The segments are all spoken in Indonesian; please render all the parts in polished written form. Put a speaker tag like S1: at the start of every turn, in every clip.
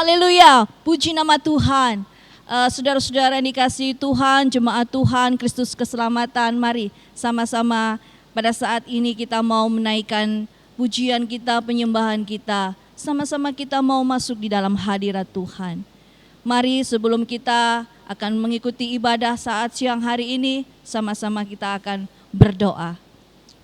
S1: Haleluya, puji nama Tuhan. Saudara-saudara yang dikasihi Tuhan, jemaat Tuhan, Kristus keselamatan, mari sama-sama pada saat ini kita mau menaikkan pujian kita, penyembahan kita. Sama-sama kita mau masuk di dalam hadirat Tuhan. Mari sebelum kita akan mengikuti ibadah saat siang hari ini, sama-sama kita akan berdoa.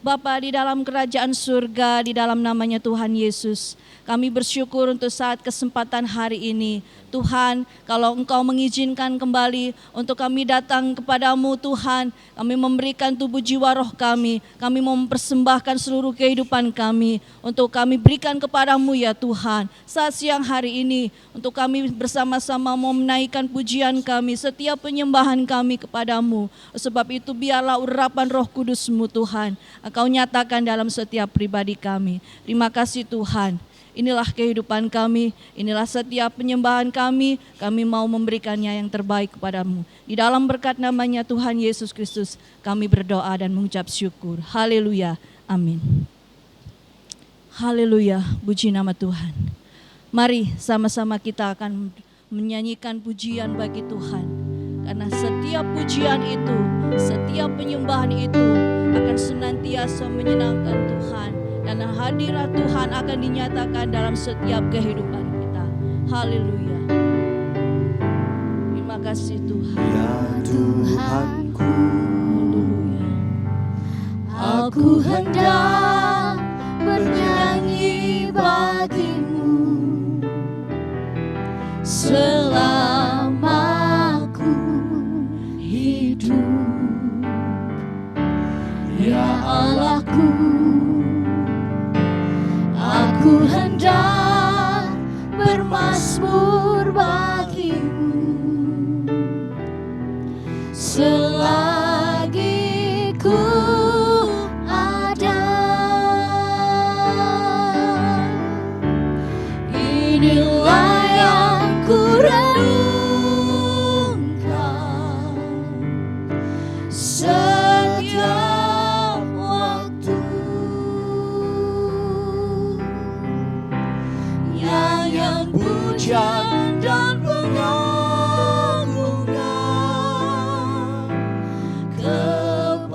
S1: Bapa di dalam kerajaan surga, di dalam namanya Tuhan Yesus, kami bersyukur untuk saat kesempatan hari ini. Tuhan, kalau Engkau mengizinkan kembali untuk kami datang kepadamu Tuhan, kami memberikan tubuh jiwa roh kami mau mempersembahkan seluruh kehidupan kami, untuk kami berikan kepadamu ya Tuhan. Saat siang hari ini, untuk kami bersama-sama mau menaikkan pujian kami, setiap penyembahan kami kepadamu. Sebab itu biarlah urapan roh kudus-Mu Tuhan, Engkau nyatakan dalam setiap pribadi kami. Terima kasih Tuhan. Inilah kehidupan kami, inilah setiap penyembahan kami mau memberikannya yang terbaik kepadamu. Di dalam berkat namanya Tuhan Yesus Kristus, kami berdoa dan mengucap syukur. Haleluya, amin. Haleluya, puji nama Tuhan. Mari sama-sama kita akan menyanyikan pujian bagi Tuhan. Karena setiap pujian itu, setiap penyembahan itu akan senantiasa menyenangkan Tuhan. Dan hadirat Tuhan akan dinyatakan dalam setiap kehidupan kita. Haleluya. Terima kasih Tuhan.
S2: Ya Tuhanku,
S1: Haleluya.
S2: aku hendak bernyanyi bagimu selama aku hidup. Ya Allahku, aku hendak bermazmur bagimu selagi ku ada. Inilah yang ku renungkan setiap waktu. Nyanyian pujian dan pengagungan kepadamu.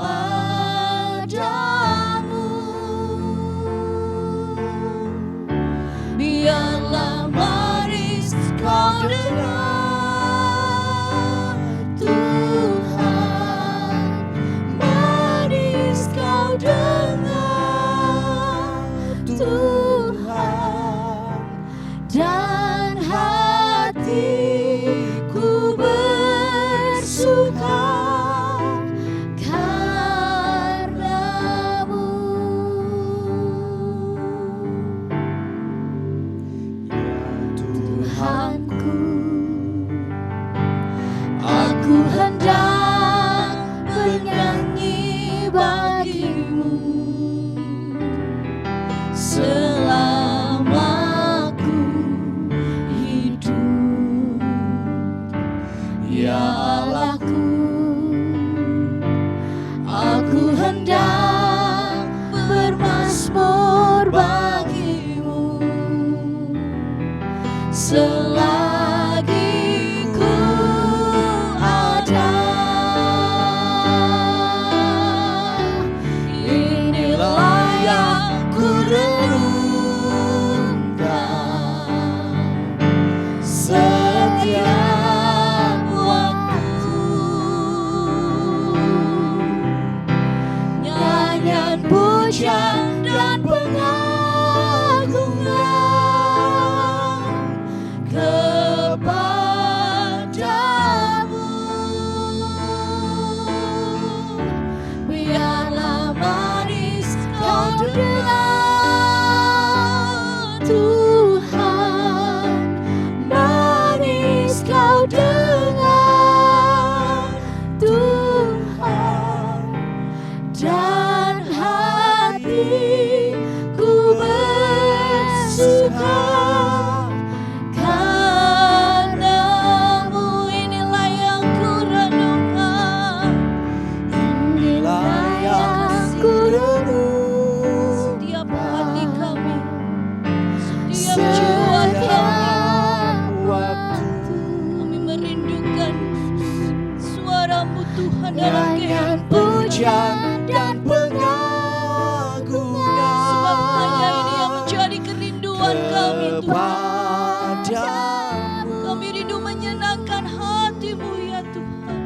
S2: Biarlah manis kau dengar Tuhan, manis kau dengar Tuhan, dan hatiku bersuka karenamu. Tuhanku, aku hendak bernyanyi bagimu selama aku hidup. Ya Allahku, aku hendak bermazmur bagimu selagi ku ada. Inilah yang ku renungkan setiap waktu.
S1: Tuhan dalam
S2: nyanyian
S1: kehidupan
S2: pujian dan pengagungan.
S1: Sebab hanya ini yang menjadi kerinduan kami Tuhan.
S2: Kepadamu,
S1: Kami rindu menyenangkan hati-Mu ya Tuhan.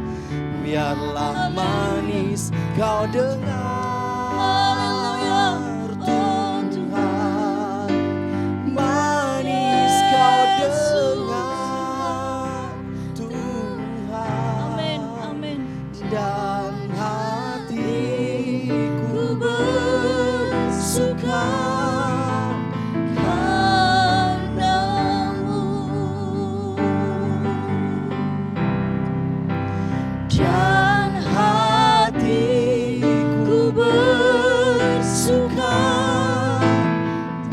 S2: biarlah manis kau dengar.
S1: Haleluya. Oh
S2: Tuhan, manis kau dengar, Tuhan.
S1: Amin, amin.
S2: Dan hatiku bersuka
S1: Padamu.
S2: dan hatiku bersuka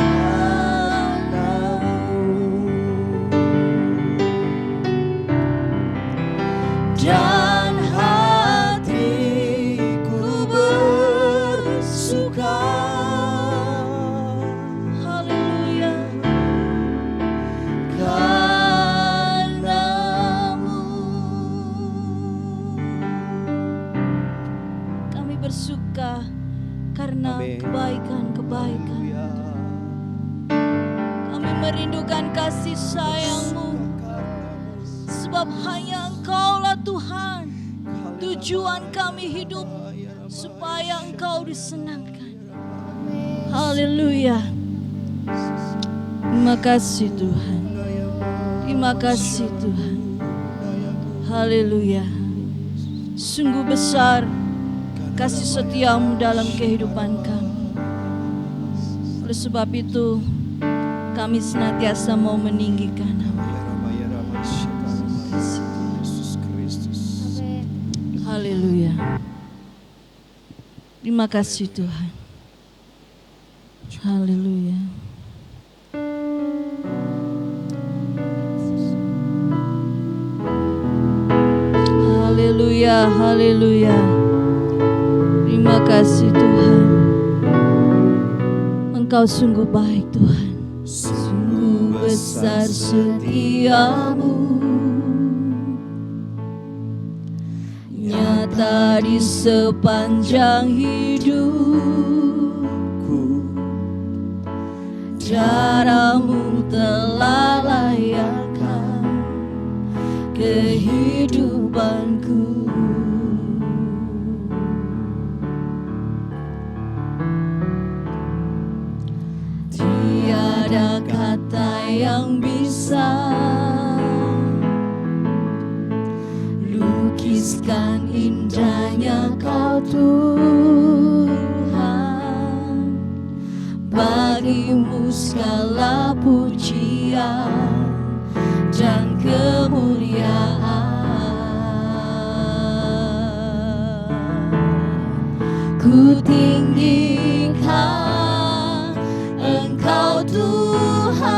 S2: padamu. Dan hatiku bersuka.
S1: Haleluya.
S2: Kepadamu.
S1: Kami bersuka karena
S2: Amin.
S1: kebaikan-kebaikan. Kami merindukan kasih sayang-Mu. Sebab hanya Engkaulah Tuhan. Tujuan kami hidup supaya Engkau disenangkan. Haleluya. Terima kasih Tuhan. Terima kasih Tuhan. Haleluya. Sungguh besar kasih setia-Mu dalam kehidupan kami. Oleh sebab itu, kami senantiasa mau meninggikan nama.
S2: Yesus Kristus.
S1: Haleluya. Terima kasih Tuhan. Haleluya. Haleluya, haleluya. Terima kasih Tuhan. Engkau sungguh baik Tuhan. Sungguh besar setiamu, nyata di sepanjang hidupku. Caramu telah layakkan kehidupanku. Tiada kata yang bisa lukiskan indahnya Kau Tuhan. Bagimu segala pujian dan kemuliaan. Ku tinggikan Engkau Tuhan,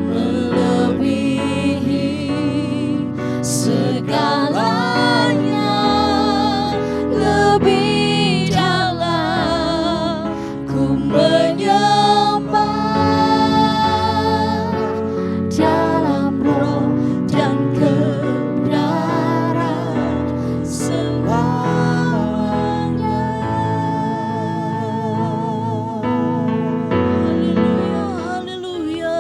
S1: melebihi segalanya, lebih dalam ku menyembah dalam roh dan kebenaran selamanya. Haleluya, haleluya.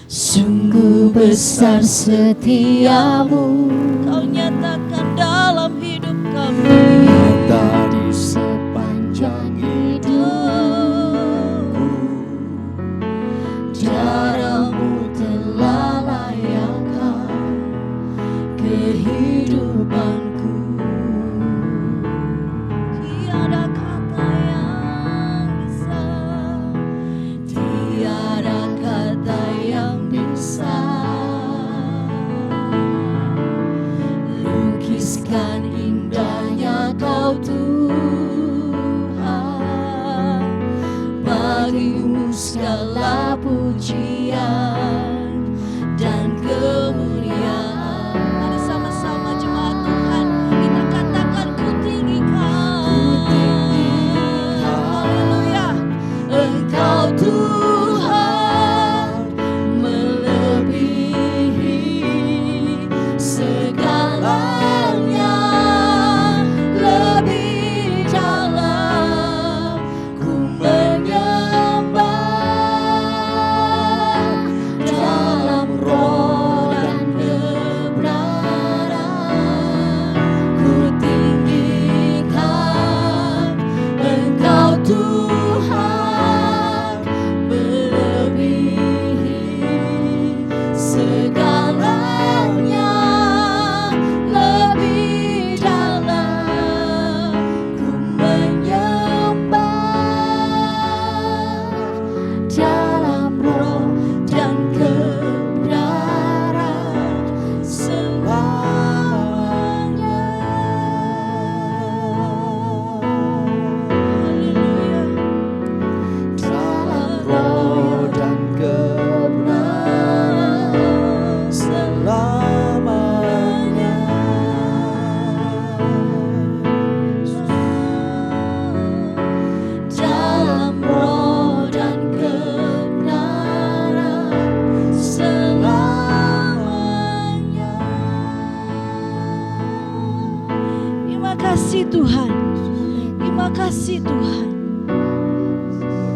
S1: Sungguh besar setiamu, Kau nyatakan dalam hidup kami.
S2: Nyata di sepanjang hidupku,
S1: Caramu telah layakkan kehidupanku. Tiada kata yang bisa, tiada kata yang bisa lukiskan indahnya Kau Tuhan. Bagimu segala pujian dan kemuliaan. Mari sama-sama jemaat Tuhan kita katakan ku tinggikan. Haleluya. Engkau Tuhan, melebihi segalanya, kasih Tuhan. Terima kasih Tuhan.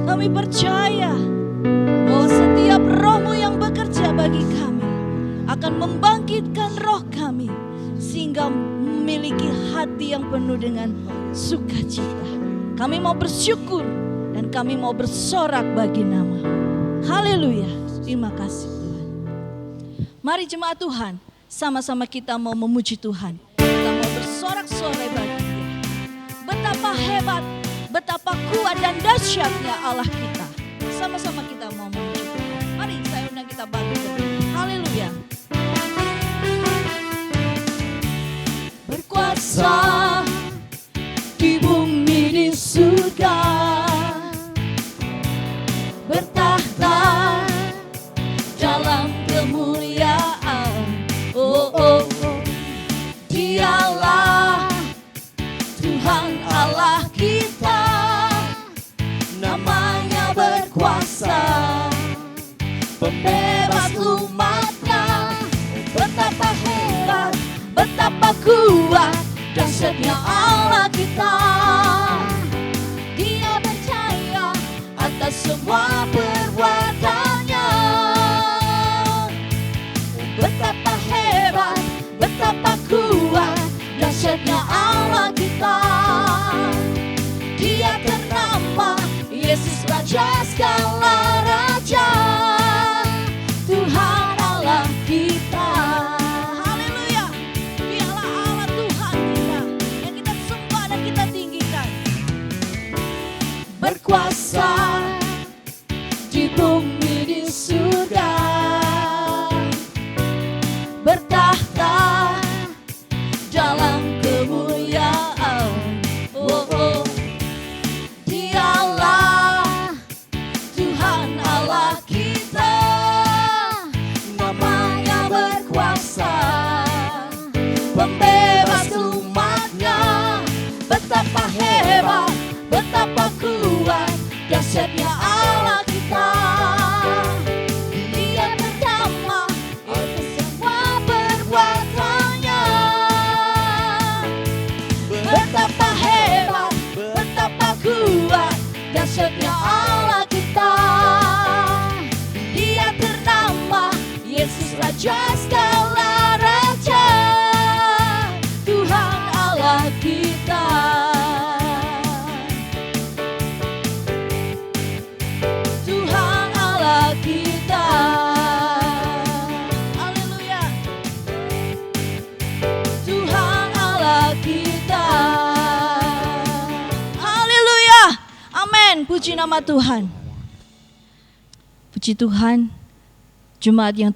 S1: Kami percaya bahwa setiap roh-Mu yang bekerja bagi kami akan membangkitkan roh kami sehingga memiliki hati yang penuh dengan sukacita. Kami mau bersyukur dan kami mau bersorak bagi nama. Haleluya. Terima kasih Tuhan. Mari jemaat Tuhan, sama-sama kita mau memuji Tuhan. Kita mau bersorak-sorai bagi Dia. Betapa hebat, betapa kuat dan dahsyatnya Allah kita. Sama-sama kita mau memuji Tuhan. Mari saya undang kita bangkit berdiri. Haleluya.
S2: Berkuasa di bumi di surga, bertahta dalam kemuliaan. Oh, oh, oh. Dialah Tuhan Allah kita, namanya berkuasa, pembebas umatnya. Betapa hebat, betapa kuat, dahsyatnya Allah kita. Dia percaya atas semua perbuatannya. Betapa hebat, betapa kuat, dahsyatnya Allah kita. Dia ternama Yesus Raja segala raja, Tuhan Allah kita.
S1: Haleluya. Dialah Allah Tuhan kita yang kita sembah dan kita tinggikan.
S2: Berkuasa di bumi di surga, bertahta dalam kemuliaan. Oh, oh. Dialah Tuhan Allah kita, namanya berkuasa, pembebas umatnya. Betapa hebat, betapa kuat, dahsyatnya Allah kita. Dia pertama atas semua perbuatannya. Betapa hebat, betapa kuat, dahsyatnya Allah kita. Dia ternama Yesus Raja segala raja, Tuhan Allah kita. Tuhan Allah kita.
S1: Haleluya.
S2: Tuhan Allah kita.
S1: Haleluya. Amin. Puji nama Tuhan. Puji Tuhan. Jemaat yang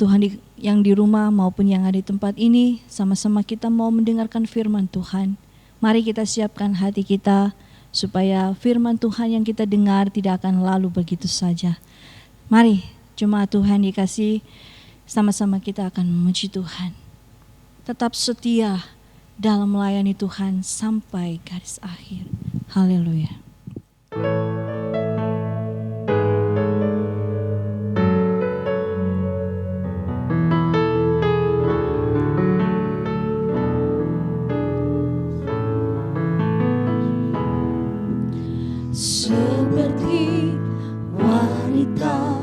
S1: yang di rumah maupun yang ada di tempat ini, sama-sama kita mau mendengarkan firman Tuhan. Mari kita siapkan hati kita supaya firman Tuhan yang kita dengar tidak akan lalu begitu saja. Mari jemaat Tuhan dikasih, sama-sama kita akan memuji Tuhan. Tetap setia dalam melayani Tuhan sampai garis akhir. Haleluya.
S2: Seperti wanita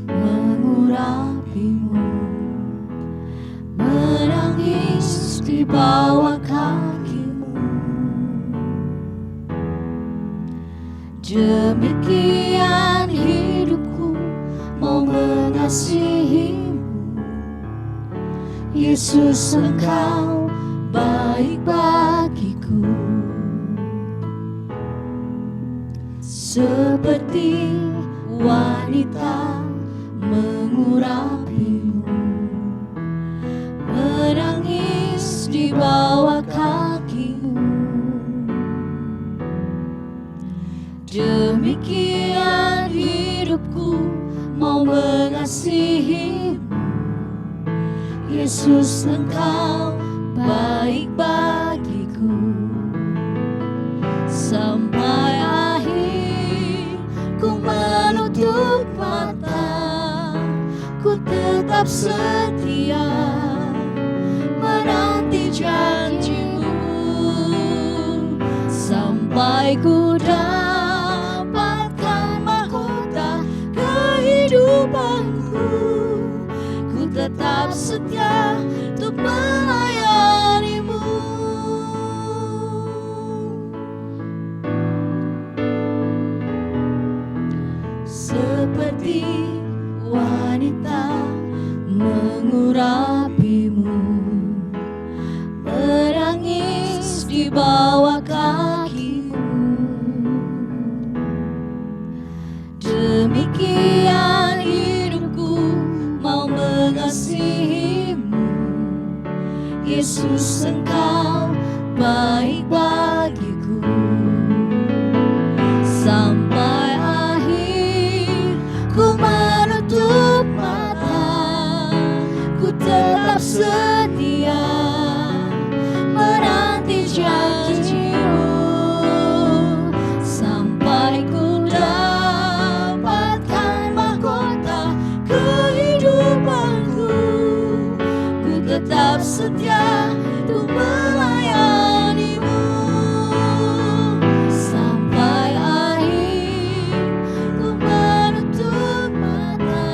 S2: mengurapimu, menangis di bawah kakimu. Demikian hidupku mau mengasihimu. Yesus, Engkau baik bagiku. Seperti wanita mengurapimu, menangis di bawah kakimu. Demikian hidupku mau mengasihimu. Yesus, Engkau baik bagiku. Sampai akhir ku menutup mata, ku tetap setia menanti janji-Mu. dapatkan mahkota kehidupanku, ku tetap setia untuk melayanimu. Seperti wanita mengurapimu, menangis di bawah kakimu. Demikian hidupku mau mengasihimu, Yesus, Engkau baik bagiku. Sampai akhir ku menutup mata, ku tetap setia menanti janjimu, sampai ku dapatkan mahkota kehidupanku, ku tetap setia untuk melayanimu. Sampai akhir ku menutup mata,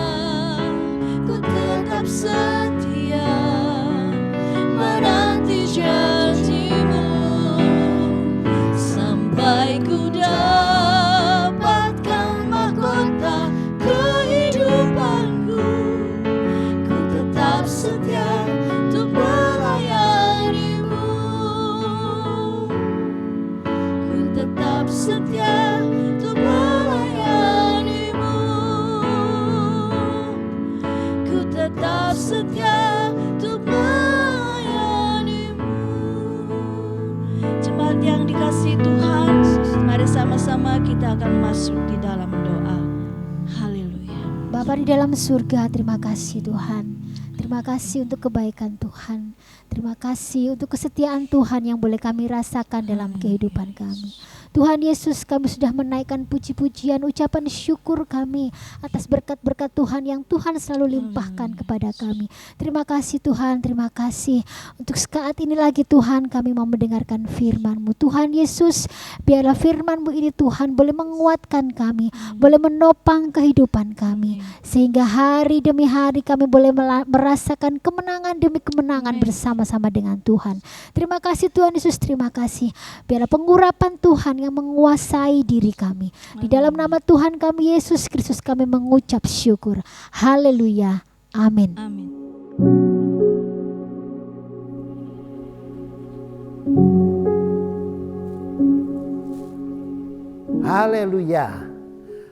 S2: ku tetap setia menanti janjimu, sampai ku dapatkan mahkota kehidupanku, ku tetap setia untuk melayanimu, ku tetap setia untuk melayanimu, ku tetap setia untuk melayanimu.
S1: Jemaat yang dikasihi Tuhan, mari sama-sama kita akan masuk di dalam doa. Haleluya.
S2: Bapa di dalam surga, terima kasih Tuhan. Terima kasih untuk kebaikan Tuhan. Terima kasih untuk kesetiaan Tuhan yang boleh kami rasakan dalam kehidupan kami. Tuhan Yesus, kami sudah menaikkan puji-pujian, ucapan syukur kami atas berkat-berkat Tuhan yang Tuhan selalu limpahkan kepada kami. Terima kasih Tuhan, terima kasih. Untuk saat ini lagi Tuhan, kami mau mendengarkan firman-Mu. Tuhan Yesus, biarlah firman-Mu ini Tuhan boleh menguatkan kami, boleh menopang kehidupan kami, sehingga hari demi hari kami boleh merasakan kemenangan demi kemenangan bersama-sama dengan Tuhan. Terima kasih Tuhan Yesus, terima kasih. Biarlah pengurapan Tuhan yang menguasai diri kami. Di dalam nama Tuhan kami Yesus Kristus kami mengucap syukur. Haleluya. Amin.
S1: Amin.
S3: Haleluya.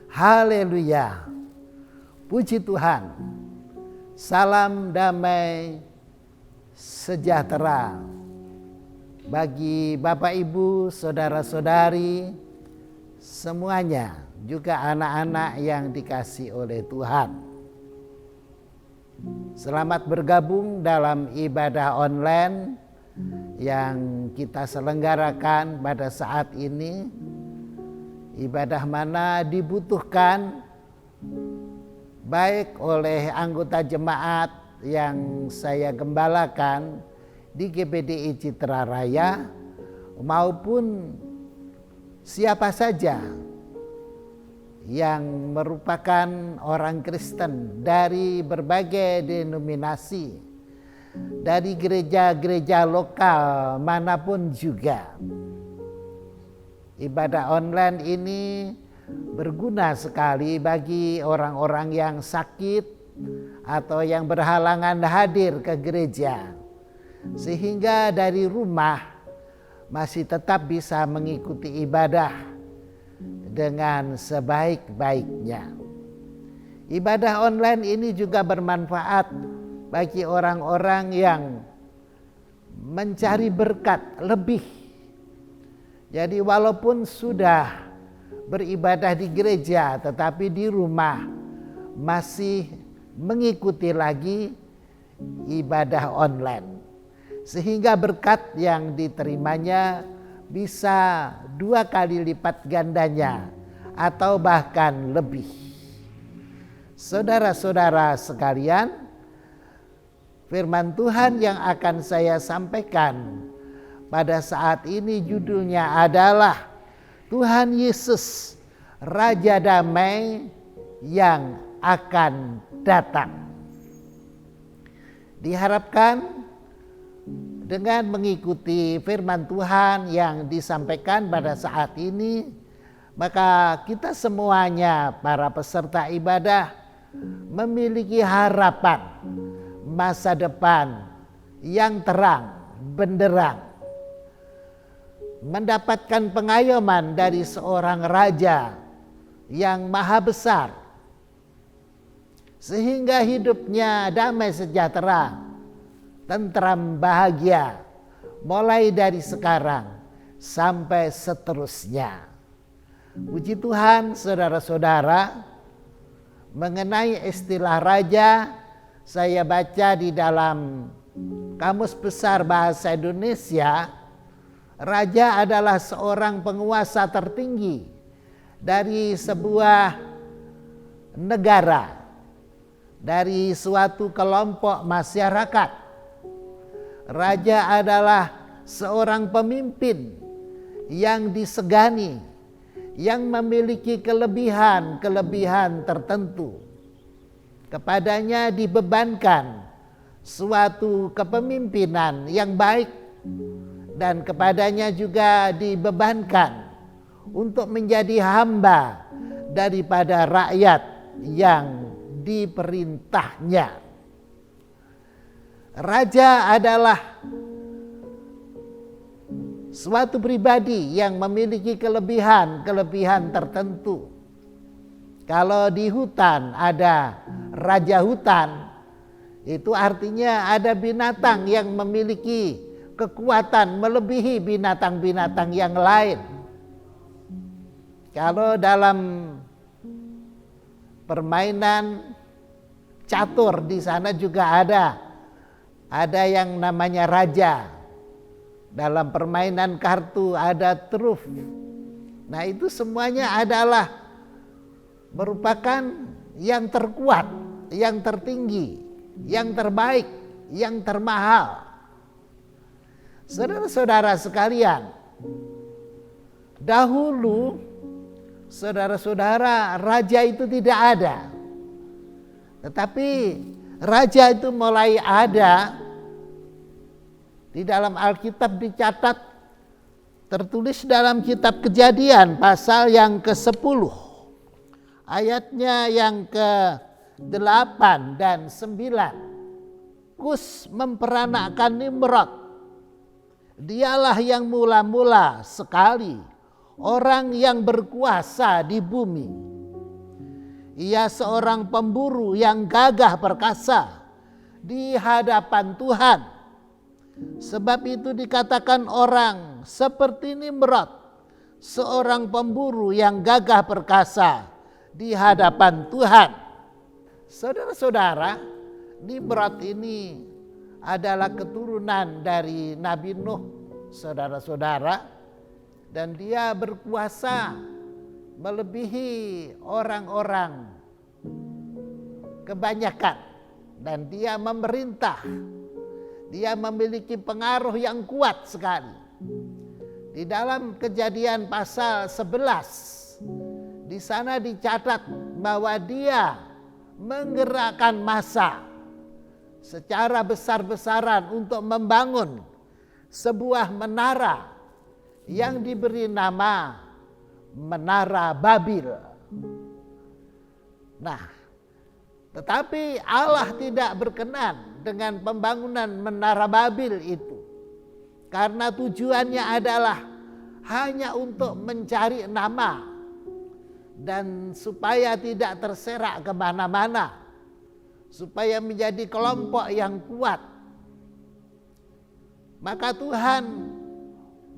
S3: Haleluya. Puji Tuhan. Salam damai sejahtera bagi Bapak Ibu, saudara-saudari semuanya, juga anak-anak yang dikasihi oleh Tuhan. Selamat bergabung dalam ibadah online yang kita selenggarakan pada saat ini. Ibadah mana dibutuhkan baik oleh anggota jemaat yang saya gembalakan di GPDI Citra Raya maupun siapa saja yang merupakan orang Kristen dari berbagai denominasi, dari gereja-gereja lokal manapun juga. Ibadah online ini berguna sekali bagi orang-orang yang sakit atau yang berhalangan hadir ke gereja, sehingga dari rumah masih tetap bisa mengikuti ibadah dengan sebaik-baiknya. Ibadah online ini juga bermanfaat bagi orang-orang yang mencari berkat lebih. Jadi walaupun sudah beribadah di gereja, tetapi di rumah masih mengikuti lagi ibadah online, sehingga berkat yang diterimanya bisa 2 kali lipat gandanya atau bahkan lebih. Saudara-saudara sekalian, firman Tuhan yang akan saya sampaikan pada saat ini judulnya adalah Tuhan Yesus, Raja Damai yang akan datang. Diharapkan dengan mengikuti firman Tuhan yang disampaikan pada saat ini, maka kita semuanya para peserta ibadah memiliki harapan masa depan yang terang benderang, mendapatkan pengayoman dari seorang raja yang maha besar, sehingga hidupnya damai sejahtera, tentram, bahagia, mulai dari sekarang sampai seterusnya. Puji Tuhan, saudara-saudara, mengenai istilah raja, saya baca di dalam Kamus Besar Bahasa Indonesia, raja adalah seorang penguasa tertinggi dari sebuah negara, dari suatu kelompok masyarakat. Raja adalah seorang pemimpin yang disegani, yang memiliki kelebihan tertentu. Kepadanya dibebankan suatu kepemimpinan yang baik, dan kepadanya juga dibebankan untuk menjadi hamba daripada rakyat yang diperintahnya. Raja adalah suatu pribadi yang memiliki kelebihan tertentu. Kalau di hutan ada raja hutan, itu artinya ada binatang yang memiliki kekuatan melebihi binatang-binatang yang lain. Kalau dalam permainan catur, di sana juga ada yang namanya raja. Dalam permainan kartu ada truf. Nah, itu semuanya adalah merupakan yang terkuat, yang tertinggi, yang terbaik, yang termahal. Saudara-saudara sekalian, dahulu saudara-saudara, raja itu tidak ada. Tetapi raja itu mulai ada. Di dalam Alkitab dicatat, tertulis dalam kitab Kejadian pasal yang ke-10, ayatnya yang ke-8 dan 9. Kus memperanakkan Nimrod. Dialah yang mula-mula sekali orang yang berkuasa di bumi. Ia seorang pemburu yang gagah perkasa di hadapan Tuhan. Sebab itu dikatakan orang seperti Nimrod, seorang pemburu yang gagah perkasa di hadapan Tuhan. Saudara-saudara, Nimrod ini adalah keturunan dari Nabi Nuh, saudara-saudara, dan dia berkuasa melebihi orang-orang kebanyakan, dan dia memerintah. Dia memiliki pengaruh yang kuat sekali. Di dalam Kejadian pasal 11, di sana dicatat bahwa dia menggerakkan massa secara besar-besaran untuk membangun sebuah menara yang diberi nama Menara Babil. Nah, tetapi Allah tidak berkenan dengan pembangunan Menara Babil itu, karena tujuannya adalah hanya untuk mencari nama dan supaya tidak terserak kemana-mana, supaya menjadi kelompok yang kuat. Maka Tuhan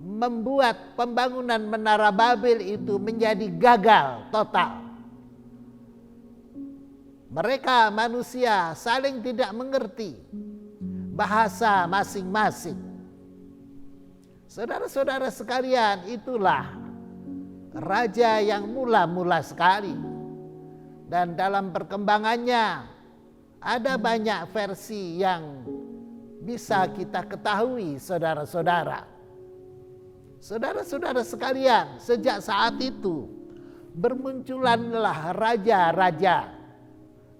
S3: membuat pembangunan Menara Babel itu menjadi gagal total. Mereka manusia saling tidak mengerti bahasa masing-masing. Saudara-saudara sekalian, itulah raja yang mula-mula sekali. Dan dalam perkembangannya ada banyak versi yang bisa kita ketahui, saudara-saudara. Saudara-saudara sekalian, sejak saat itu bermunculanlah raja-raja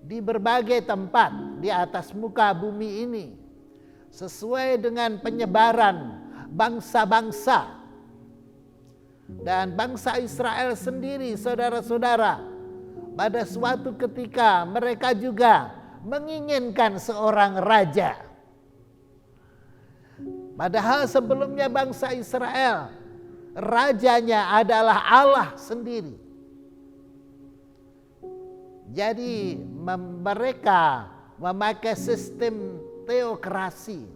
S3: di berbagai tempat di atas muka bumi ini, sesuai dengan penyebaran bangsa-bangsa. Dan bangsa Israel sendiri, saudara-saudara, pada suatu ketika mereka juga menginginkan seorang raja. Padahal sebelumnya bangsa Israel, rajanya adalah Allah sendiri. Jadi mereka memakai sistem teokrasi.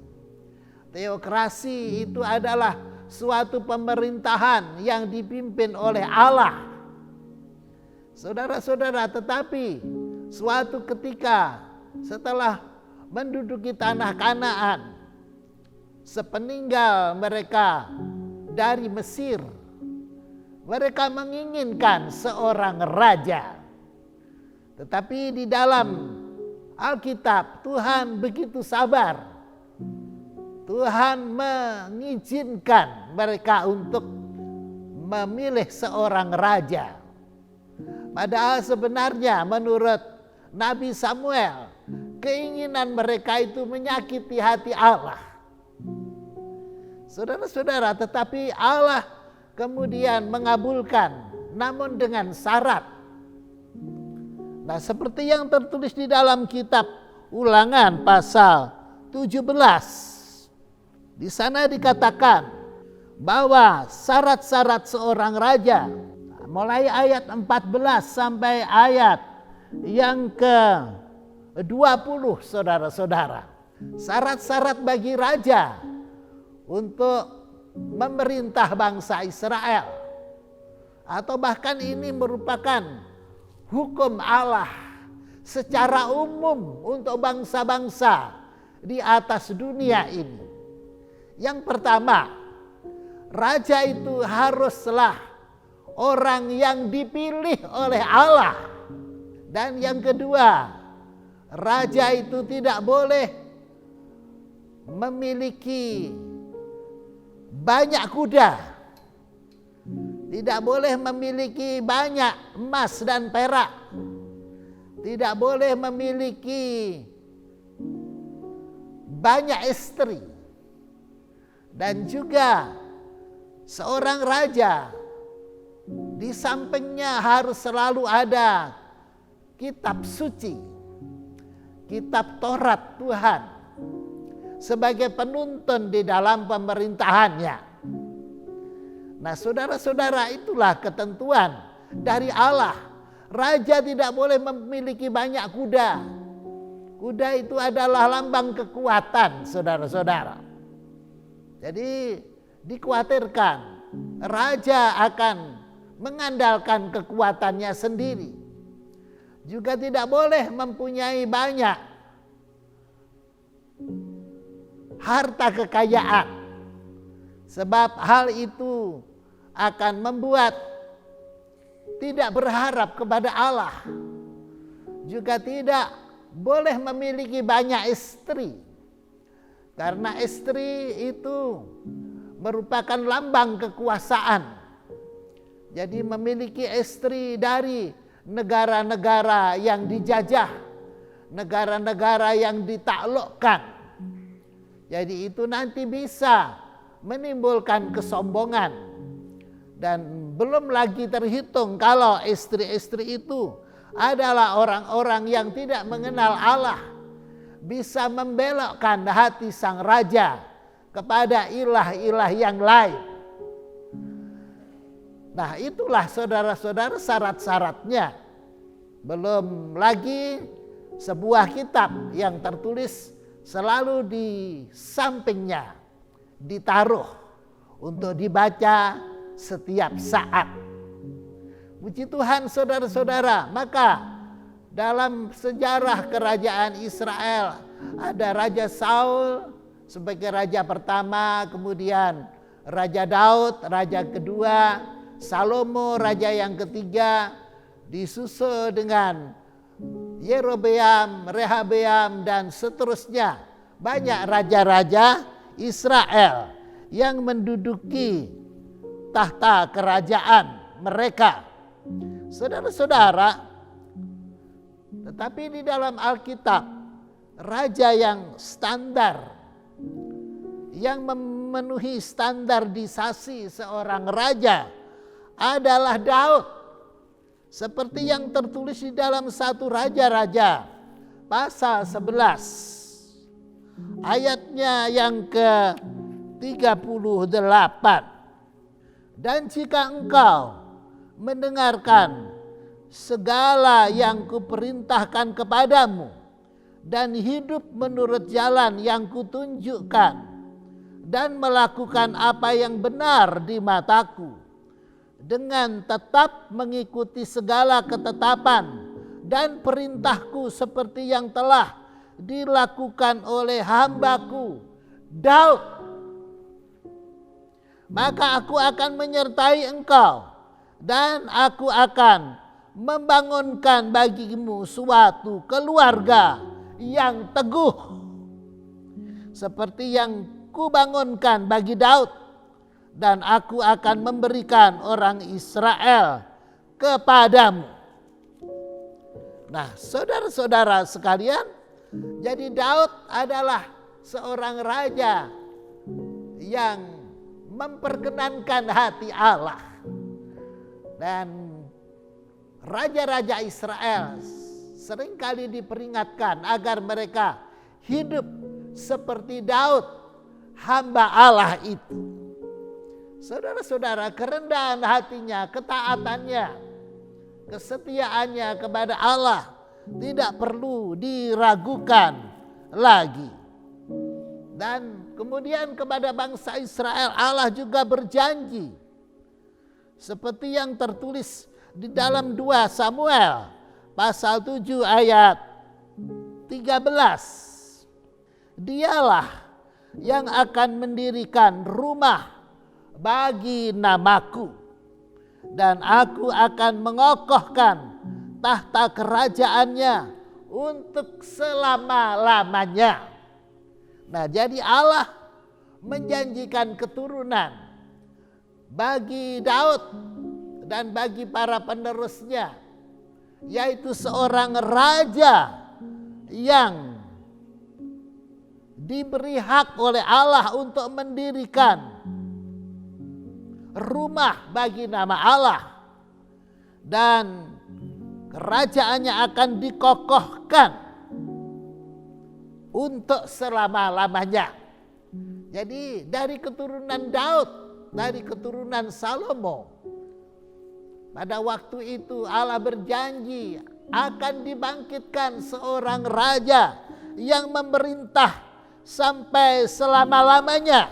S3: Teokrasi itu adalah suatu pemerintahan yang dipimpin oleh Allah. Saudara-saudara, tetapi suatu ketika setelah menduduki tanah Kanaan, sepeninggal mereka dari Mesir, mereka menginginkan seorang raja. Tetapi di dalam Alkitab Tuhan begitu sabar. Tuhan mengizinkan mereka untuk memilih seorang raja. Padahal sebenarnya menurut Nabi Samuel, keinginan mereka itu menyakiti hati Allah. Saudara-saudara, tetapi Allah kemudian mengabulkan, namun dengan syarat. Nah, seperti yang tertulis di dalam kitab Ulangan pasal 17. Di sana dikatakan bahwa syarat-syarat seorang raja, mulai ayat 14 sampai ayat yang ke-20, saudara-saudara. Syarat-syarat bagi raja untuk memerintah bangsa Israel, atau bahkan ini merupakan hukum Allah secara umum untuk bangsa-bangsa di atas dunia ini. Yang pertama, raja itu haruslah orang yang dipilih oleh Allah. Dan yang kedua, raja itu tidak boleh memiliki banyak kuda, tidak boleh memiliki banyak emas dan perak, tidak boleh memiliki banyak istri. Dan juga seorang raja di sampingnya harus selalu ada kitab suci, kitab Taurat Tuhan sebagai penuntun di dalam pemerintahannya. Nah, saudara-saudara, itulah ketentuan dari Allah. Raja tidak boleh memiliki banyak kuda. Kuda itu adalah lambang kekuatan, saudara-saudara. Jadi dikhawatirkan raja akan mengandalkan kekuatannya sendiri. Juga tidak boleh mempunyai banyak harta kekayaan. Sebab hal itu akan membuat tidak berharap kepada Allah. Juga tidak boleh memiliki banyak istri. Karena istri itu merupakan lambang kekuasaan. Jadi memiliki istri dari negara-negara yang dijajah, negara-negara yang ditaklukkan. Jadi itu nanti bisa menimbulkan kesombongan. Dan belum lagi terhitung kalau istri-istri itu adalah orang-orang yang tidak mengenal Allah, bisa membelokkan hati sang raja kepada ilah-ilah yang lain. Nah, itulah saudara-saudara syarat-syaratnya. Belum lagi sebuah kitab yang tertulis selalu di sampingnya, ditaruh untuk dibaca setiap saat. Puji Tuhan, saudara-saudara. Maka dalam sejarah kerajaan Israel ada Raja Saul sebagai raja pertama, kemudian Raja Daud raja kedua, Salomo raja yang ketiga, disusul dengan Yerobeam, Rehabeam, dan seterusnya. Banyak raja-raja Israel yang menduduki tahta kerajaan mereka. Saudara-saudara, tetapi di dalam Alkitab, raja yang standar, yang memenuhi standarisasi seorang raja adalah Daud. Seperti yang tertulis di dalam 1 Raja-Raja pasal 11 ayatnya yang ke-38. Dan jika engkau mendengarkan segala yang kuperintahkan kepadamu dan hidup menurut jalan yang kutunjukkan dan melakukan apa yang benar di mataku, dengan tetap mengikuti segala ketetapan dan perintahku seperti yang telah dilakukan oleh hambaku Daud, maka aku akan menyertai engkau dan aku akan membangunkan bagimu suatu keluarga yang teguh seperti yang kubangunkan bagi Daud, dan aku akan memberikan orang Israel kepadamu. Nah, saudara-saudara sekalian, jadi Daud adalah seorang raja yang memperkenankan hati Allah. Dan raja-raja Israel seringkali diperingatkan agar mereka hidup seperti Daud, hamba Allah itu. Saudara-saudara, kerendahan hatinya, ketaatannya, kesetiaannya kepada Allah tidak perlu diragukan lagi. Dan kemudian kepada bangsa Israel Allah juga berjanji, seperti yang tertulis di dalam 2 Samuel pasal 7 ayat 13. Dialah yang akan mendirikan rumah bagi namaku, dan aku akan mengokohkan tahta kerajaannya untuk selama-lamanya. Nah, jadi Allah menjanjikan keturunan bagi Daud dan bagi para penerusnya, yaitu seorang raja yang diberi hak oleh Allah untuk mendirikan rumah bagi nama Allah, dan kerajaannya akan dikokohkan untuk selama-lamanya. Jadi dari keturunan Daud, dari keturunan Salomo, pada waktu itu Allah berjanji akan dibangkitkan seorang raja yang memerintah sampai selama-lamanya.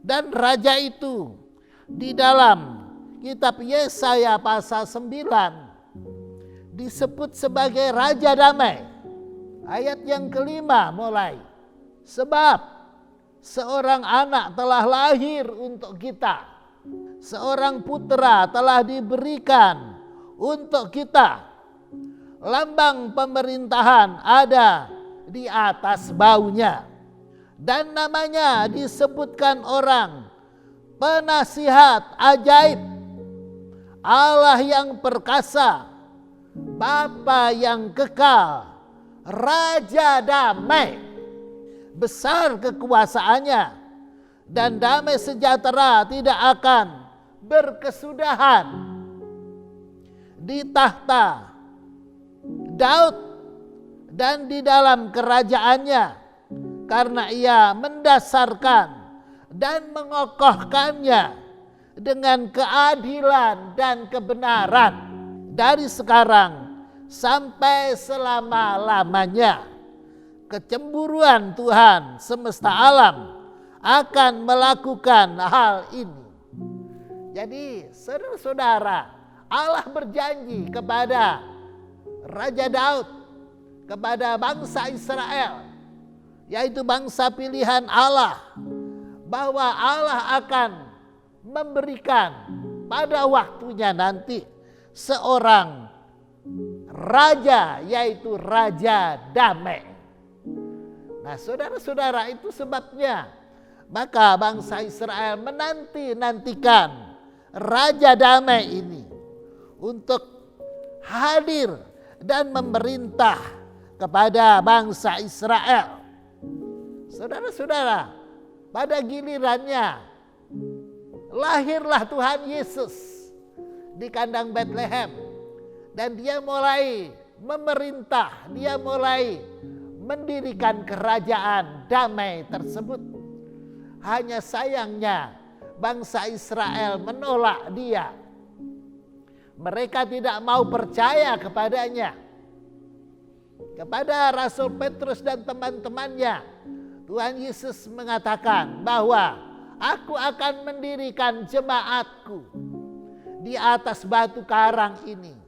S3: Dan raja itu di dalam kitab Yesaya pasal 9 disebut sebagai Raja Damai. Ayat yang kelima mulai. Sebab seorang anak telah lahir untuk kita, seorang putra telah diberikan untuk kita, lambang pemerintahan ada di atas baunya, dan namanya disebutkan orang Penasihat Ajaib, Allah yang perkasa, Bapa yang kekal, Raja Damai. Besar kekuasaannya, dan damai sejahtera tidak akan berkesudahan di tahta Daud dan di dalam kerajaannya, karena ia mendasarkan dan mengokohkannya dengan keadilan dan kebenaran dari sekarang sampai selama-lamanya. Kecemburuan Tuhan semesta alam akan melakukan hal ini. Jadi saudara-saudara, Allah berjanji kepada Raja Daud, kepada bangsa Israel, yaitu bangsa pilihan Allah, bahwa Allah akan memberikan pada waktunya nanti seorang raja, yaitu Raja Damai. Nah, saudara-saudara, itu sebabnya Maka bangsa Israel menanti-nantikan Raja Damai ini untuk hadir dan memerintah kepada bangsa Israel. Saudara-saudara, pada gilirannya lahirlah Tuhan Yesus di kandang Bethlehem, dan dia mulai memerintah, dia mulai mendirikan kerajaan damai tersebut. Hanya sayangnya bangsa Israel menolak dia. Mereka tidak mau percaya kepadanya. Kepada Rasul Petrus dan teman-temannya, Tuhan Yesus mengatakan bahwa aku akan mendirikan jemaatku di atas batu karang ini.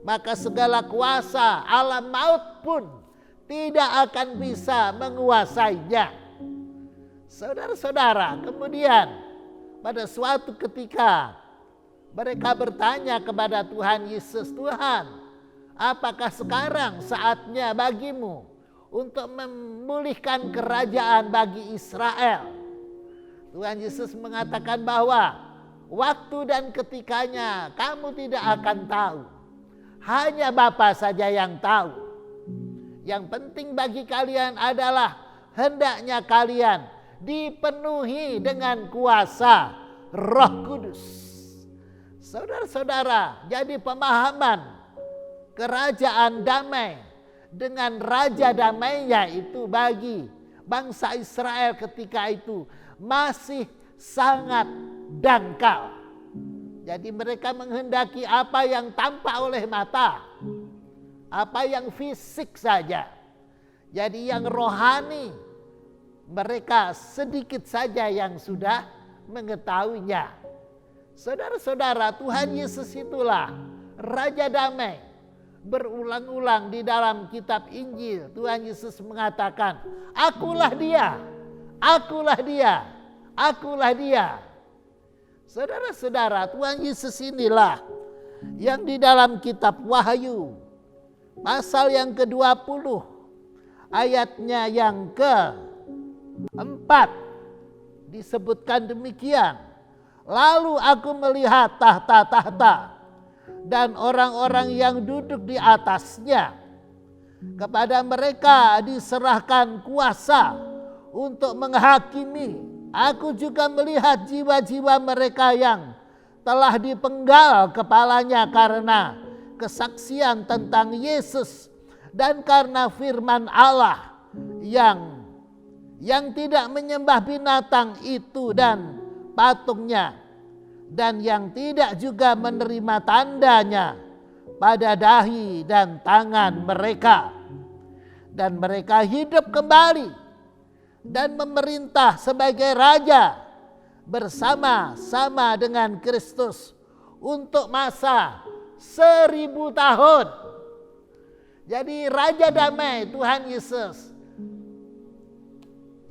S3: Maka segala kuasa alam maut pun tidak akan bisa menguasainya. Saudara-saudara, kemudian pada suatu ketika mereka bertanya kepada Tuhan Yesus, Tuhan, apakah sekarang saatnya bagimu untuk memulihkan kerajaan bagi Israel? Tuhan Yesus mengatakan bahwa waktu dan ketikanya kamu tidak akan tahu. Hanya Bapa saja yang tahu. Yang penting bagi kalian adalah hendaknya kalian dipenuhi dengan kuasa Roh Kudus. Saudara-saudara, jadi pemahaman kerajaan damai dengan raja damainya itu bagi bangsa Israel ketika itu masih sangat dangkal. Jadi mereka menghendaki apa yang tampak oleh mata, apa yang fisik saja. Jadi yang rohani mereka sedikit saja yang sudah mengetahuinya. Saudara-saudara, Tuhan Yesus itulah Raja Damai. Berulang-ulang di dalam kitab Injil Tuhan Yesus mengatakan, akulah dia, akulah dia, akulah dia. Saudara-saudara, Tuhan Yesus inilah yang di dalam kitab Wahyu pasal yang ke-20 ayatnya yang ke-4 disebutkan demikian. Lalu aku melihat tahta-tahta dan orang-orang yang duduk di atasnya. Kepada mereka diserahkan kuasa untuk menghakimi. Aku juga melihat jiwa-jiwa mereka yang telah dipenggal kepalanya karena kesaksian tentang Yesus dan karena firman Allah yang tidak menyembah binatang itu dan patungnya, dan yang tidak juga menerima tandanya pada dahi dan tangan mereka. Dan mereka hidup kembali dan memerintah sebagai raja bersama-sama dengan Kristus untuk masa 1000 tahun. Jadi Raja Damai Tuhan Yesus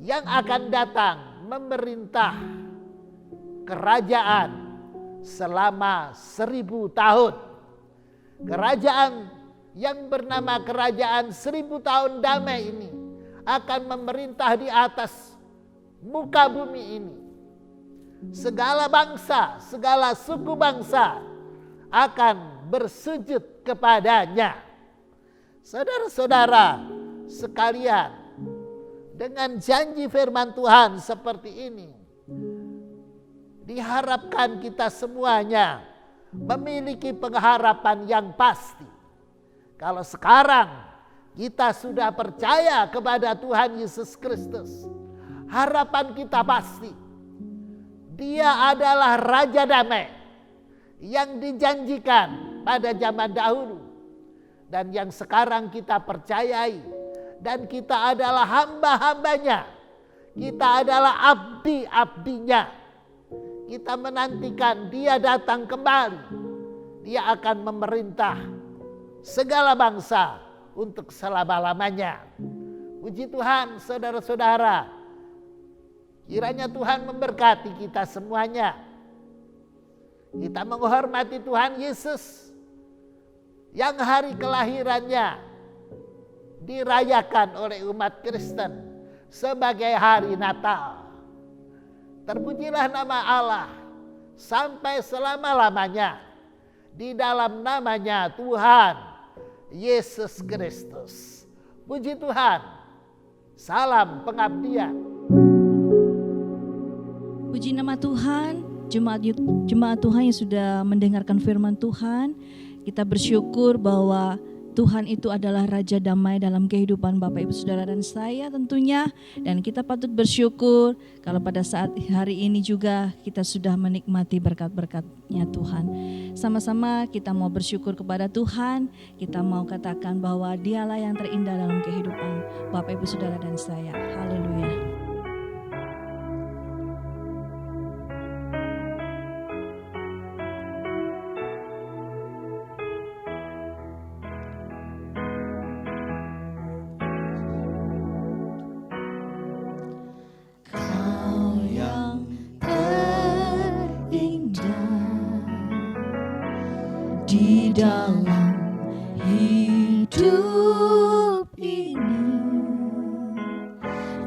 S3: yang akan datang memerintah kerajaan selama 1000 tahun. Kerajaan yang bernama kerajaan 1000 tahun damai ini akan memerintah di atas muka bumi ini. Segala bangsa, segala suku bangsa akan bersujud kepadanya. Saudara-saudara sekalian, dengan janji firman Tuhan seperti ini, diharapkan kita semuanya memiliki pengharapan yang pasti. Kalau sekarang kita sudah percaya kepada Tuhan Yesus Kristus, harapan kita pasti. Dia adalah Raja Damai yang dijanjikan pada zaman dahulu dan yang sekarang kita percayai, dan kita adalah hamba-hambanya. Kita adalah abdi-abdinya. Kita menantikan dia datang kembali. Dia akan memerintah segala bangsa untuk selama-lamanya. Puji Tuhan, saudara-saudara. Kiranya Tuhan memberkati kita semuanya. Kita menghormati Tuhan Yesus yang hari kelahirannya dirayakan oleh umat Kristen sebagai hari Natal. Terpujilah nama Allah sampai selama-lamanya. Di dalam namanya Tuhan Yesus Kristus. Puji Tuhan. Salam pengabdian.
S1: Puji nama Tuhan, jemaat Tuhan yang sudah mendengarkan firman Tuhan. Kita bersyukur bahwa Tuhan itu adalah Raja Damai dalam kehidupan Bapak Ibu Saudara dan saya tentunya. Dan kita patut bersyukur kalau pada saat hari ini juga kita sudah menikmati berkat-berkat-Nya Tuhan. Sama-sama kita mau bersyukur kepada Tuhan. Kita mau katakan bahwa Dialah yang terindah dalam kehidupan Bapak Ibu Saudara dan saya. Haleluya.
S2: Di dalam hidup ini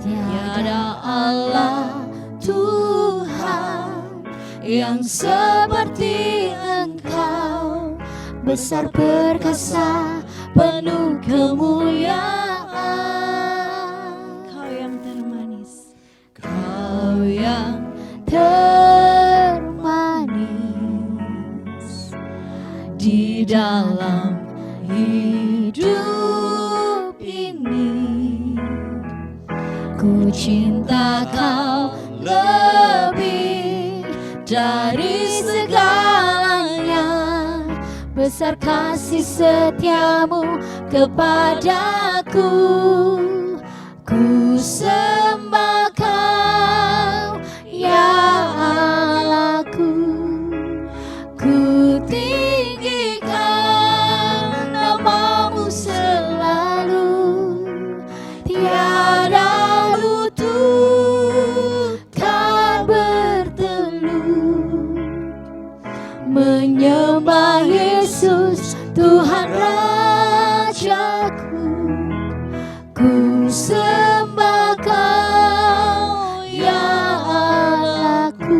S2: tiada Allah Tuhan yang seperti Engkau, besar perkasa penuh kemuliaan.
S1: Kau yang termanis,
S2: Kau yang termanis di dalam hidup ini. Ku cinta Kau lebih dari segalanya, besar kasih setiamu kepadaku. Ku sembah Kau ya Allahku, ku tinggikan namamu selalu. Tiada lutut kan bertelut menyembah Yesus Tuhan Rajaku. Ku sembah Kau ya Allahku,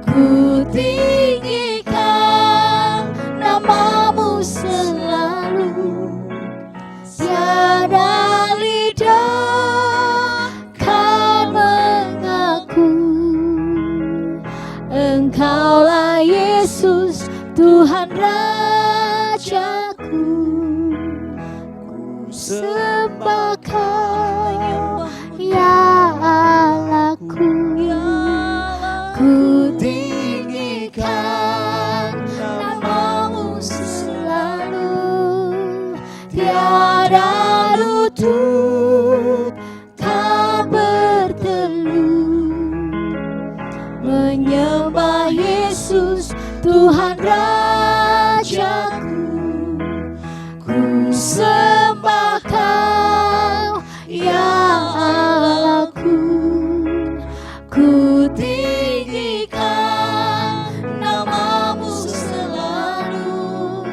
S2: ku tinggikan namamu selalu. Tiada lidah kan mengaku Engkaulah Yesus Tuhan Rajaku. Ku sembah Kau ya Allahku, ku tinggikan namamu selalu. Tiada lutut kan bertelut menyembah Yesus Tuhan Rajaku. Ku sembah Kau ya Allahku, ku tinggikan namamu selalu.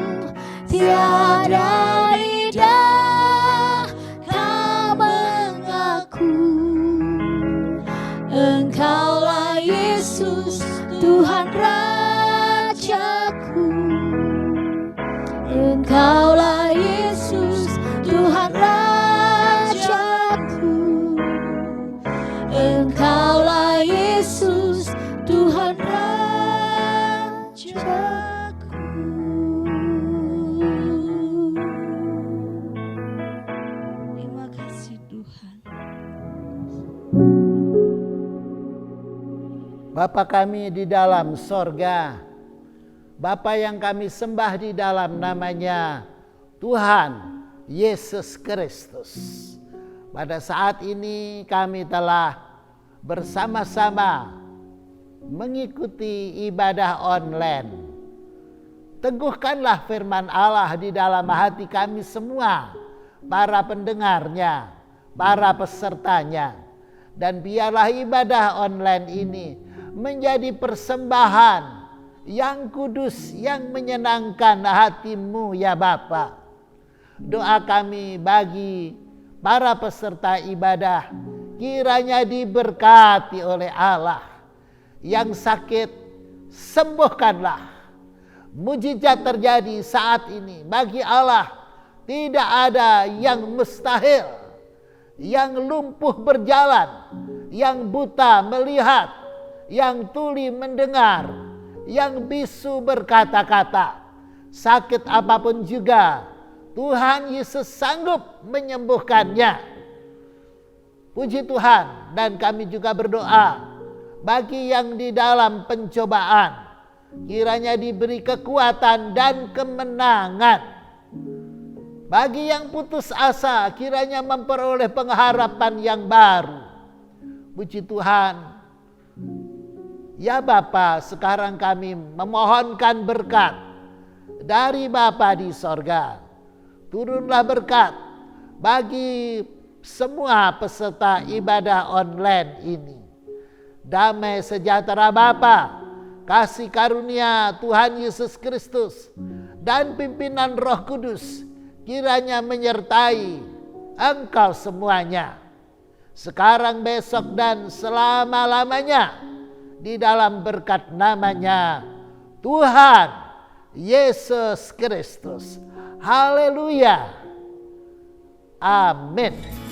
S2: Tiada lidah kan mengaku Engkaulah Yesus Tuhan Rajaku. Engkaulah Yesus Tuhan Rajaku. Engkaulah Yesus Tuhan Rajaku.
S1: terima kasih Tuhan.
S3: Bapa kami di dalam sorga, Bapa yang kami sembah di dalam namanya Tuhan Yesus Kristus. Pada saat ini kami telah bersama-sama mengikuti ibadah online. Teguhkanlah firman Allah di dalam hati kami semua, para pendengarnya, para pesertanya. Dan biarlah ibadah online ini menjadi persembahan yang kudus, yang menyenangkan hatimu ya Bapa. Doa kami bagi para peserta ibadah kiranya diberkati oleh Allah. Yang sakit sembuhkanlah. Mujizat terjadi saat ini. Bagi Allah tidak ada yang mustahil. Yang lumpuh berjalan, yang buta melihat, yang tuli mendengar, yang bisu berkata-kata. Sakit apapun juga Tuhan Yesus sanggup menyembuhkannya. Puji Tuhan. Dan kami juga berdoa bagi yang di dalam pencobaan, kiranya diberi kekuatan dan kemenangan. Bagi yang putus asa, kiranya memperoleh pengharapan yang baru. Puji Tuhan. Ya Bapa, sekarang kami memohonkan berkat dari Bapa di sorga. Turunlah berkat bagi semua peserta ibadah online ini. Damai sejahtera Bapa, kasih karunia Tuhan Yesus Kristus, dan pimpinan Roh Kudus kiranya menyertai engkau semuanya. Sekarang, besok, dan selama-lamanya, di dalam berkat namanya Tuhan Yesus Kristus. Haleluya. Amin.